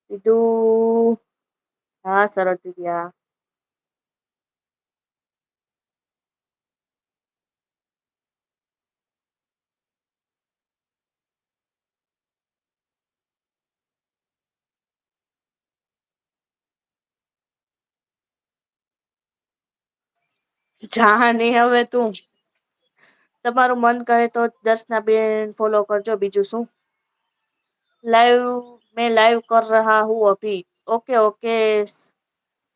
કીધું હા સરસ દીદી હા. જા નહી હવે તું તમારું મન કહે તો દર્શના બેન ફોલો કરજો બીજું શું. लाइव मैं लाइव कर रहा हूँ अभी. ओके ओके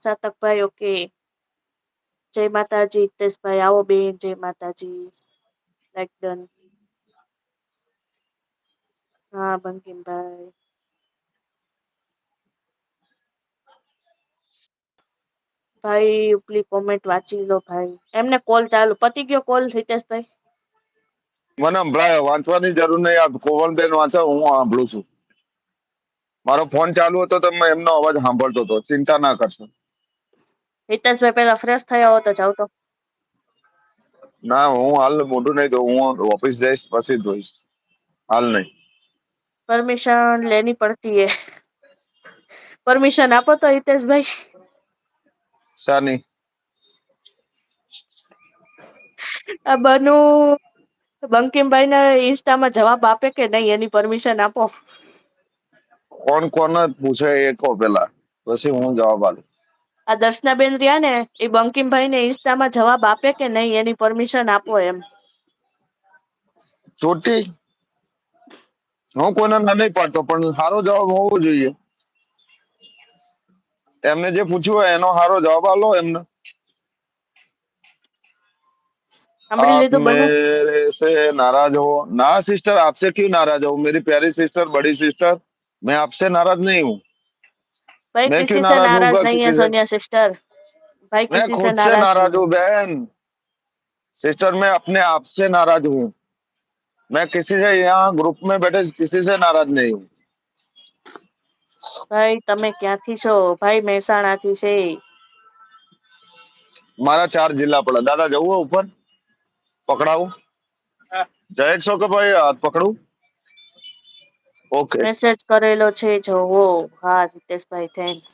सातक भाई ओके. जय माताजी हितेश भाई आओ बेन जय माताजी. Like done. हाँ बंकिम भाई. ભાઈ ઉપલી કોમેન્ટ વાંચી લો ભાઈ. એમને કોલ ચાલુ પતી ગયો કોલ હિતેશભાઈ. મને વાંચવાની જરૂર નહીં. આ કોવલબેન વાંચે હું સાંભળું છું. મારો ફોન ચાલુ હતો તો મેં એમનો અવાજ સાંભળતો હતો. ચિંતા ના કરશો. હિતેશભાઈ પેલા ફ્રેશ થયા હો તો જાવ તો. ના હું હાલ મોઢું નહીં ધોઉં. હું ઓફિસ જઈશ પછી ધોઈશ. હાલ નહીં. પરમિશન લેની પડતી હે. પરમિશન આપો તો હિતેશભાઈ. શાની? આ બનુ બંકિમભાઈ ના ઇન્સ્ટામાં જવાબ આપે કે નહીં એની પરમિશન આપો. કોણ કોને પૂછે એ કહો પેલા, પછી હું જવાબ આપું. આ દર્શનાબેન રહ્યા ને એ બંકિમભાઈ ને ઇન્સ્ટામાં જવાબ આપે કે નહીં એની પરમિશન આપો એમ. ચોટી હું કોઈને ના નહીં પાડતો, પણ સારો જવાબ હોવો જોઈએ. એમને જે પૂછ્યું હોય એનો સારો જવાબ આલો એમને. સાંભળી आप લીધું બનુ. मेरे से नाराज हो? ना सिस्टर, आपसे क्यों नाराज हो? मेरी प्यारी सिस्टर, बड़ी सिस्टर, मैं आपसे नाराज नहीं हूँ। भाई मैं क्यों किसी से नाराज नाराज हूँगा नहीं है किसी से? सोनिया सिस्टर. भाई मैं किसी से खुद से नाराज नहीं नाराज है. हूँ बहन। सिस्टर मैं अपने आप से नाराज हूँ। मैं किसी से यहाँ ग्रुप में बैठे किसी से नाराज नहीं हूँ। ભાઈ તમે ક્યાંથી છો? ભાઈ મહેસાણાથી છે. मारा 4 जिला पड़ा। दादा जाऊँ ऊपर पकड़ाऊ? जय सो के भाई हाथ पकड़ू? ओके। મેસેજ કરેલો છે જોવો. હા હિતેશભાઈ થેન્क्स.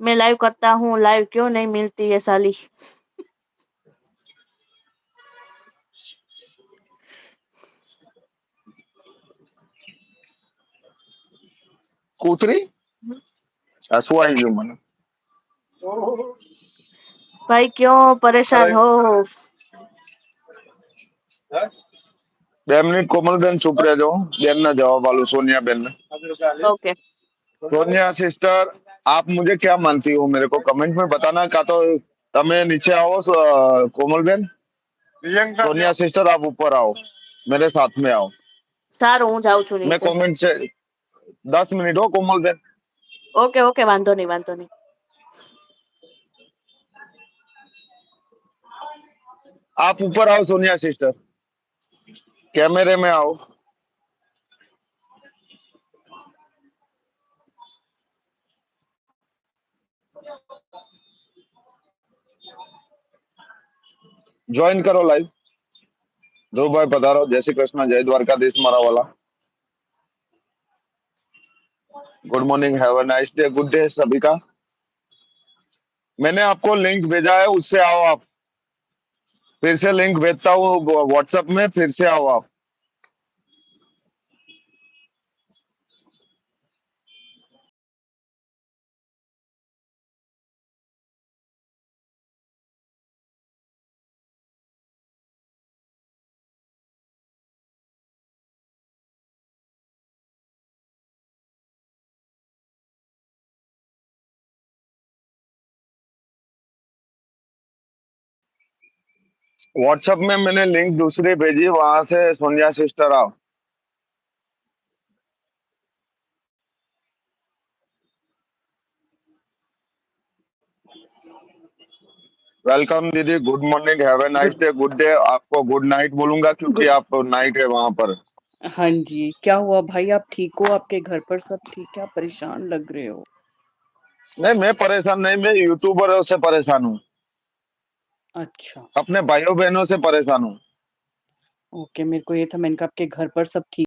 मैं लाइव करता हूँ. लाइव क्यों नहीं मिलती है साली. कूतरी हसू आई गयो मन। भाई क्यों परेशान हो? 2 मिनट कोमलबेन चुप रह जाओ। बेन ना जवाब आलू सोनिया बेन ने। ओके. सोनिया सिस्टर, आप मुझे क्या मानती हो मेरे को कमेंट में बताना। का तो तमे नीचे आओ कोमलबेन। सोनिया सिस्टर आप ऊपर आओ, मेरे साथ में आओ। સારું હું જાઉં છું मैं નીચે. कमेंट से 10 मिनट हो कोमलबेन। ઓકે ઓકે વાંધો નહીં વાંધો નહીં. आप ऊपर आओ सोनिया सिस्टर, कैमरे में आओ। ज्वाइन करो लाइव। ध्रुव भाई पधारो। जय श्री कृष्ण, जय द्वारकाधीश मारा वाला। Good morning, have a nice day. Good day सभी का। मैंने आपको लिंक भेजा है, उससे आओ आप। फिर से लिंक भेजता हूँ व्हाट्सएप में, फिर से आओ आप। व्हाट्सएप में मैंने लिंक दूसरी भेजी, वहां से सोनिया सिस्टर आओ। वेलकम दीदी, good morning, have a nice day. Good day, आपको गुड नाइट बोलूंगा क्योंकि गुड। आप नाइट है वहां पर। हाँ जी, क्या हुआ भाई? आप ठीक हो? आपके घर पर सब ठीक है? आप परेशान लग रहे हो। नहीं मैं परेशान नहीं, मैं यूट्यूबरों से परेशान हूँ। अच्छा अपने भाइयों बहनों से परेशान हूँ। ओके, मेरे को ये था, मैंने कहा आपके घर पर सब ठीक